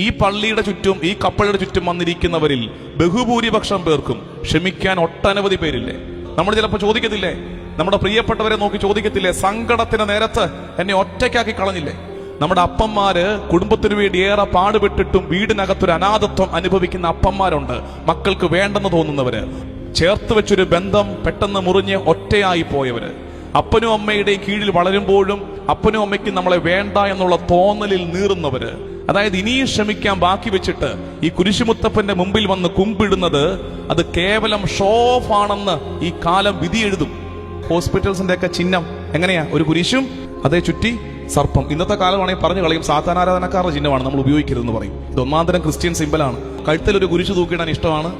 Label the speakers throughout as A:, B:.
A: ഈ പള്ളിയുടെ ചുറ്റും ഈ കപ്പലിയുടെ ചുറ്റും വന്നിരിക്കുന്നവരിൽ ബഹുഭൂരിപക്ഷം പേർക്കും ക്ഷമിക്കാൻ ഒട്ടനവധി പേരില്ലേ? നമ്മൾ ചിലപ്പോൾ ചോദിക്കത്തില്ലേ, നമ്മുടെ പ്രിയപ്പെട്ടവരെ നോക്കി ചോദിക്കത്തില്ലേ, സങ്കടത്തിന് നേരത്ത് എന്നെ ഒറ്റയ്ക്കാക്കി കളഞ്ഞില്ലേ? നമ്മുടെ അപ്പന്മാര് കുടുംബത്തിനു വേണ്ടി ഏറെ പാടുപെട്ടിട്ടും വീടിനകത്തൊരു അനാഥത്വം അനുഭവിക്കുന്ന അപ്പന്മാരുണ്ട്. മക്കൾക്ക് വേണ്ടെന്ന് തോന്നുന്നവര്, ചേർത്ത് വെച്ചൊരു ബന്ധം പെട്ടെന്ന് മുറിഞ്ഞ് ഒറ്റയായി പോയവര്, അപ്പനും അമ്മയുടെയും കീഴിൽ വളരുമ്പോഴും അപ്പനും അമ്മയ്ക്കും നമ്മളെ വേണ്ട എന്നുള്ള തോന്നലിൽ നീറുന്നവര്. അതായത് ഇനിയും ക്ഷമിക്കാൻ ബാക്കി വെച്ചിട്ട് ഈ കുരിശുമുത്തപ്പന്റെ മുമ്പിൽ വന്ന് കുമ്പിടുന്നത് അത് കേവലം ഷോ ഓഫ് ആണെന്ന് ഈ കാലം വിധി എഴുതും. ഹോസ്പിറ്റൽസിന്റെ ഒക്കെ ചിഹ്നം എങ്ങനെയാ? ഒരു കുരിശും അതേ ചുറ്റി സർപ്പം. ഇന്നത്തെ കാലമാണെങ്കിൽ പറഞ്ഞു കളയും സാത്താനാരാധനക്കാരുടെ ചിഹ്നമാണ്, നമ്മൾ ഉപയോഗിക്കരുതെന്ന് പറയും. ഇത് ഒന്നാന്തരം ക്രിസ്ത്യൻ സിമ്പലാണ്. കഴുത്തിൽ ഒരു കുരിശ് തൂക്കിയിടാൻ ഇഷ്ടമാണ്,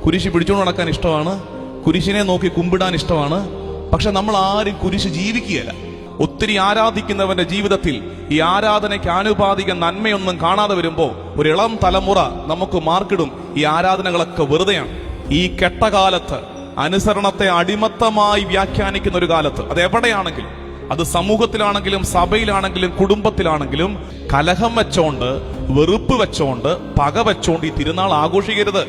A: കുരിശ് പിടിച്ചുകൊണ്ട് നടക്കാൻ ഇഷ്ടമാണ്, കുരിശിനെ നോക്കി കുമ്പിടാൻ ഇഷ്ടമാണ്. പക്ഷെ നമ്മൾ ആരും കുരിശ് ജീവിക്കുകയല്ല. ഒത്തിരി ആരാധിക്കുന്നവന്റെ ജീവിതത്തിൽ ഈ ആരാധനയ്ക്ക് ആനുപാതിക നന്മയൊന്നും കാണാതെ വരുമ്പോ ഒരു ഇളം തലമുറ നമുക്ക് മാർക്കിടും, ഈ ആരാധനകളൊക്കെ വെറുതെയാണ്. ഈ കെട്ടകാലത്ത് അനുസരണത്തെ അടിമത്തമായി വ്യാഖ്യാനിക്കുന്ന ഒരു കാലത്ത്, അത് എവിടെയാണെങ്കിലും, അത് സമൂഹത്തിലാണെങ്കിലും സഭയിലാണെങ്കിലും കുടുംബത്തിലാണെങ്കിലും, കലഹം വെച്ചോണ്ട് വെറുപ്പ് വെച്ചോണ്ട് പക വെച്ചോണ്ട് ഈ തിരുനാൾ ആഘോഷിക്കരുത്.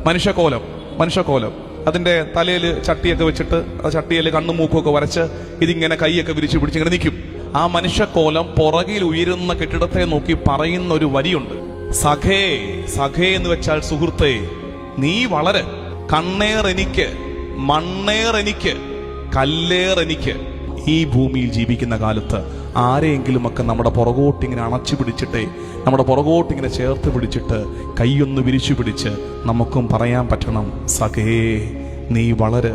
A: മനുഷ്യക്കോലം അതിന്റെ തലയിൽ ചട്ടിയൊക്കെ വെച്ചിട്ട് ആ ചട്ടിയിൽ കണ്ണും മൂക്കൊക്കെ വരച്ച് ഇതിങ്ങനെ കൈയൊക്കെ വിരിച്ചു പിടിച്ചിങ്ങനെ നിൽക്കും. ആ മനുഷ്യക്കോലം പുറകിൽ ഉയരുന്ന കെട്ടിടത്തെ നോക്കി പറയുന്ന ഒരു വരിയുണ്ട്, സഖേ. സഖേ എന്ന് വെച്ചാൽ സുഹൃത്തേ, നീ വളരെ കണ്ണേർ എനിക്ക്, മണ്ണേർ എനിക്ക്, കല്ലേർ എനിക്ക്. ഈ ഭൂമിയിൽ ജീവിക്കുന്ന കാലത്ത് ആരെയെങ്കിലുമൊക്കെ നമ്മുടെ പുറകോട്ടിങ്ങനെ അണച്ചു പിടിച്ചിട്ടേ, നമ്മുടെ പുറകോട്ടിങ്ങനെ ചേർത്ത് പിടിച്ചിട്ട് കൈയൊന്ന് വിരിച്ചു പിടിച്ച് നമുക്കും പറയാൻ പറ്റണം, സഖേ നീ വളര്,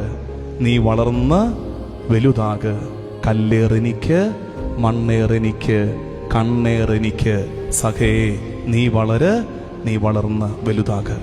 A: നീ വളർന്ന് വലുതാക്, കല്ലേറെനിക്ക്, മണ്ണേറെനിക്ക്, കണ്ണേറെനിക്ക്, സഖേ നീ വളര്, നീ വളർന്ന് വലുതാക്.